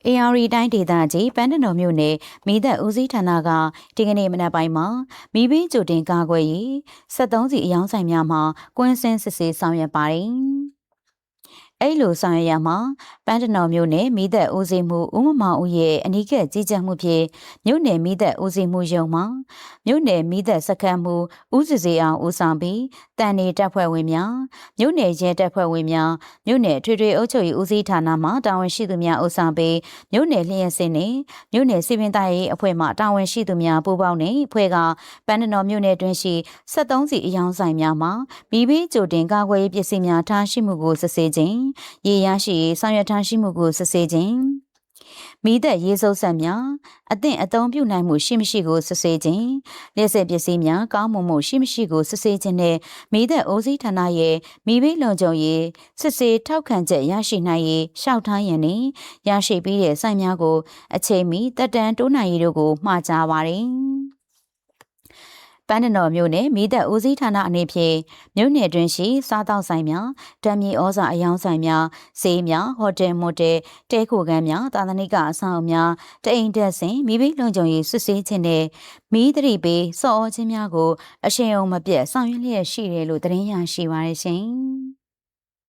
ARE တိုင်းဒေသကြီးပန်းတနော်မြို့နယ်မိသက်ဦးစီးဌာနကဒီကနေ့မနက်ပိုင်းမှာမိဘကြိုတင်ကာကွယ်ရေး73စီအယောင်ဆိုင်များမှာကွင်းစင်းစစ်ဆေးဆောင်ရွက်ပါတယ်။အဲ့လိုဆောင်ရွက်ရမှာပန်းတနော်မြို့နယ်မိသက်ဦးစီးမှုဦးမမောင်ဦးရဲ့အနီးကပ်ကြီးကြပ်မှုဖြင့်မြို့နယ်မိသက်ဦးစီးမှုရုံမှာမြို့နယ်မိသက်စခန်းမှုဦးစီစီအောင်ဦးဆောင်ပြီးတန်နေတပ်ဖွဲ့ဝင်များမြို့နယ်ရဲတပ်ဖွဲ့ဝင်များမြို့နယ်ထွေထွေအုပ်ချုပ်ရေးဦးစီးဌာနမှတာဝန်ရှိသူများဦးဆောင်ပြီးမြို့နယ်လျှက်စင်းနဲ့မြို့နယ်စီပင်သားရေးအဖွဲ့မှတာဝန်ရှိသူများပူးပေါင်းနေအဖွဲ့ကပန်းတနော်မြို့နယ်တွင်ရှိ73စီအယောင်ဆိုင်များမှာမိဘကြိုတင်ကာကွယ်ရေးပစ္စည်းများထားရှိမှုကိုစစ်ဆေးခြင်းရေရရှိဆောင်ရွက်ထားရှိမှုကိုစစ်ဆေးခြင်းမိသက်ရေးစုပ်ဆက်များအသင့်အသုံးပြုနိုင်မှုရှိမရှိကိုစစ်ဆေးခြင်းလက်ဆက်ပစ္စည်းများကောင်းမွန်မှုရှိမရှိကိုစစ်ဆေးခြင်းနဲ့မိသက်အိုးစီးဌာနရဲ့မိဘလုံခြုံရေးစစ်ဆေးထောက်ခံချက်ရရှိနိုင်ရေးရှောက်ထားရန်နဲ့ရရှိပြီးတဲ့ဆိုင်များကိုအချိန်မီတက်တန်းတိုးနိုင်ရေးတို့ကိုမှာကြားပါတယ်ပန်းတနော်မြို့နယ်မိသက်ဦးစီးဌာနအနေဖြင့်မြို့နယ်တွင်ရှိစားတောက်ဆိုင်များဓာတ်မြေဩဇာအယောင်ဆိုင်များဈေးများဟိုတယ်မိုတယ်တဲခိုခန်းများသာသနိကအဆောင်အများတအိမ်တက်စဉ်မိဘလုံခြုံရေးစစ်ဆေးခြင်းနဲ့မိသတိပေးစော်ဩခြင်းများကိုအရှိန်အဟုန်မပြတ်ဆောင်ရွက်လျက်ရှိတယ်လို့သတင်းရရှိပါရရှင်